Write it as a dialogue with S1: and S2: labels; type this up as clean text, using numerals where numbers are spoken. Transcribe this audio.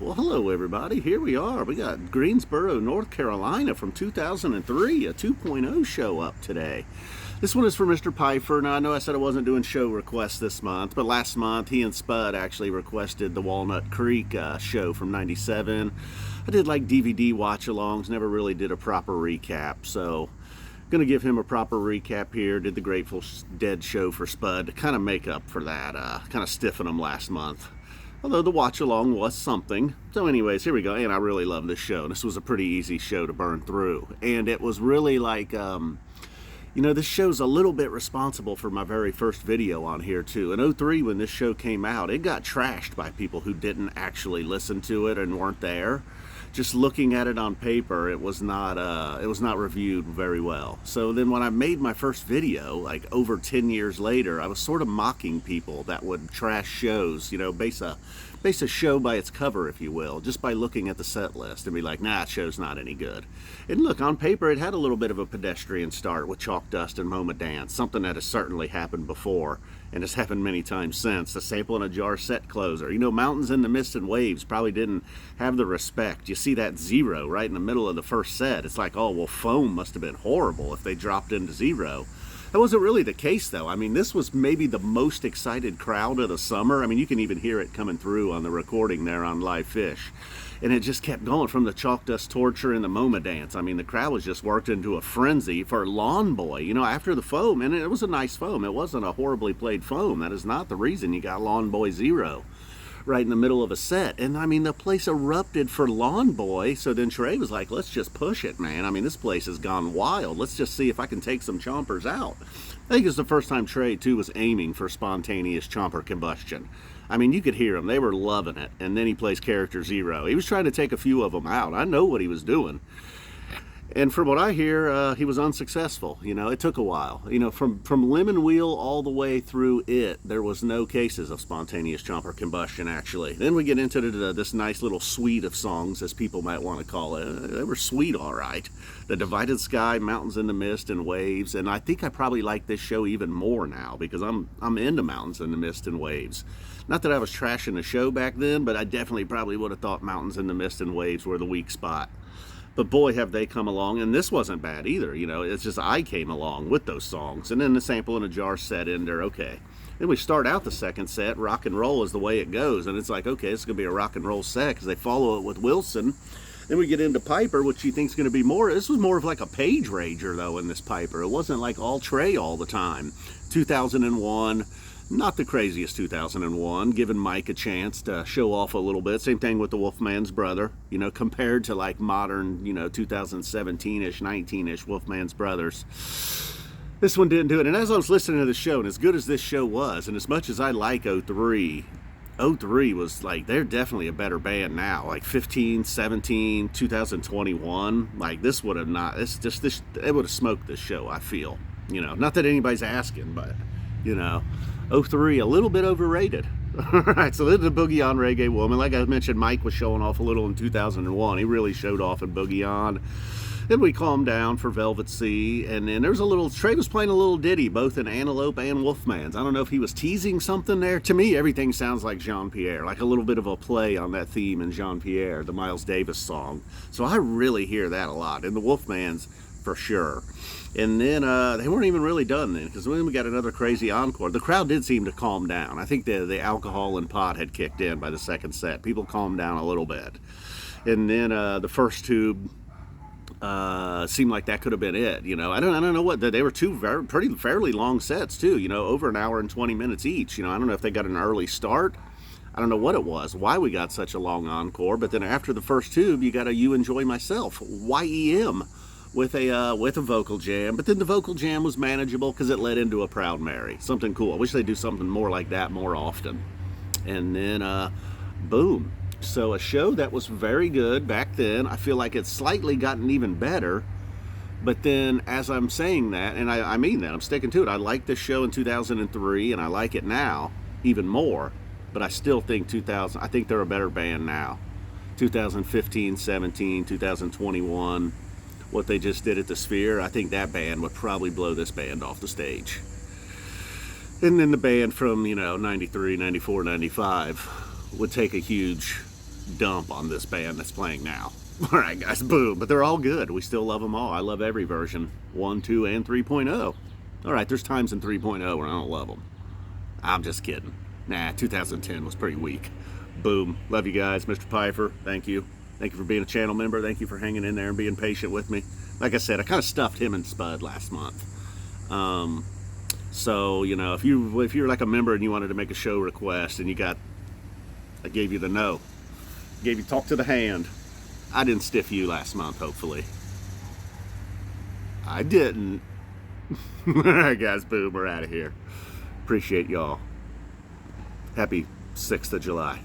S1: Well, hello everybody. Here we are. We got Greensboro, North Carolina from 2003, a 2.0 show up today. This one is for Mr. Pfeiffer. Now, I know I said I wasn't doing show requests this month, but last month he and Spud actually requested the Walnut Creek show from 97. I did like DVD watch-alongs, never really did a proper recap, so going to give him a proper recap here. Did the Grateful Dead show for Spud to kind of make up for that, kind of stiffen him last month. Although the watch-along was something. So anyways, here we go. And I really love this show. This was a pretty easy show to burn through. And it was really like, this show's a little bit responsible for my very first video on here, too. In 03, when this show came out, it got trashed by people who didn't actually listen to it and weren't there. Just looking at it on paper, it was not reviewed very well. So then when I made my first video, like over 10 years later, I was sort of mocking people that would trash shows, base a show by its cover, if you will, just by looking at the set list and be like, nah, that show's not any good. And look, on paper, it had a little bit of a pedestrian start with Chalk Dust and Moma Dance, something that has certainly happened before and has happened many times since. The Sample in a Jar set closer. Mountains in the Mist and Waves probably didn't have the respect. You see that zero right in the middle of the first set. It's like, oh, well, Foam must have been horrible if they dropped into zero. That wasn't really the case, though. I mean, this was maybe the most excited crowd of the summer. I mean, you can even hear it coming through on the recording there on Live Phish. And it just kept going from the Chalk Dust Torture and the Moma Dance. I mean, the crowd was just worked into a frenzy for Lawn Boy, after the Foam. And it was a nice Foam. It wasn't a horribly played Foam. That is not the reason you got Lawn Boy Zero right in the middle of a set. And I mean, the place erupted for Lawn Boy. So then Trey was like, let's just push it, man. I mean, this place has gone wild. Let's just see if I can take some chompers out. I think it's the first time Trey, too, was aiming for spontaneous chomper combustion. I mean, you could hear them. They were loving it. And then he plays character Zero. He was trying to take a few of them out. I know what he was doing. And from what I hear, he was unsuccessful. It took a while. From Lemon Wheel all the way through it, there was no cases of spontaneous chomper combustion, actually. Then we get into this nice little suite of songs, as people might want to call it. They were sweet, all right. The Divided Sky, Mountains in the Mist, and Waves. And I think I probably like this show even more now, because I'm into Mountains in the Mist and Waves. Not that I was trashing the show back then, but I definitely probably would have thought Mountains in the Mist and Waves were the weak spot. But boy, have they come along, and this wasn't bad either. It's just I came along with those songs. And then the Sample in a Jar set in there, okay. Then we start out the second set, rock and roll is the way it goes. And it's like, okay, it's going to be a rock and roll set because they follow it with Wilson. Then we get into Piper, which you think is going to be more. This was more of like a page rager, though, in this Piper. It wasn't like all Trey all the time. 2001. Not the craziest 2001, giving Mike a chance to show off a little bit. Same thing with the Wolfman's Brother, compared to like modern, 2017-ish, 19-ish Wolfman's Brothers. This one didn't do it. And as I was listening to the show, and as good as this show was, and as much as I like 03 was like, they're definitely a better band now. Like 15, 17, 2021, like this would have not, it would have smoked this show, I feel. Not that anybody's asking, but, 03, a little bit overrated. All right, so this is the Boogie On Reggae Woman. Like I mentioned, Mike was showing off a little in 2001. He really showed off in Boogie On. Then we calmed down for Velvet Sea, and then there's Trey was playing a little ditty, both in Antelope and Wolfmans. I don't know if he was teasing something there. To me, everything sounds like Jean-Pierre, like a little bit of a play on that theme in Jean-Pierre, the Miles Davis song. So I really hear that a lot, in the Wolfmans for sure. And then they weren't even really done then, because then we got another crazy encore. The crowd did seem to calm down. I think the alcohol and pot had kicked in by the second set. People calmed down a little bit. And then the first tube seemed like that could have been it. I don't know what, they were two fairly long sets too, over an hour and 20 minutes each. I don't know if they got an early start. I don't know what it was, why we got such a long encore. But then after the first tube, you got a You Enjoy Myself, YEM. With a vocal jam, but then the vocal jam was manageable because it led into a Proud Mary, something cool. I wish they'd do something more like that more often. And then boom. So a show that was very good back then. I feel like it's slightly gotten even better. But then as I'm saying that, and I mean that, I'm sticking to it. I liked this show in 2003, and I like it now even more. But I still think I think they're a better band now. 2015, 17, 2021. What they just did at the Sphere, I think that band would probably blow this band off the stage. And then the band from, 93, 94, 95 would take a huge dump on this band that's playing now. All right, guys, boom. But they're all good. We still love them all. I love every version, 1, 2, and 3.0. All right, there's times in 3.0 where I don't love them. I'm just kidding. Nah, 2010 was pretty weak. Boom. Love you guys. Mr. Pfeiffer, thank you. Thank you for being a channel member. Thank you for hanging in there and being patient with me. Like I said, I kind of stuffed him and Spud last month. So, you know, if you're like a member and you wanted to make a show request and I gave you the no. Gave you talk to the hand. I didn't stiff you last month, hopefully. I didn't. All right, guys, boom, we're out of here. Appreciate y'all. Happy 6th of July.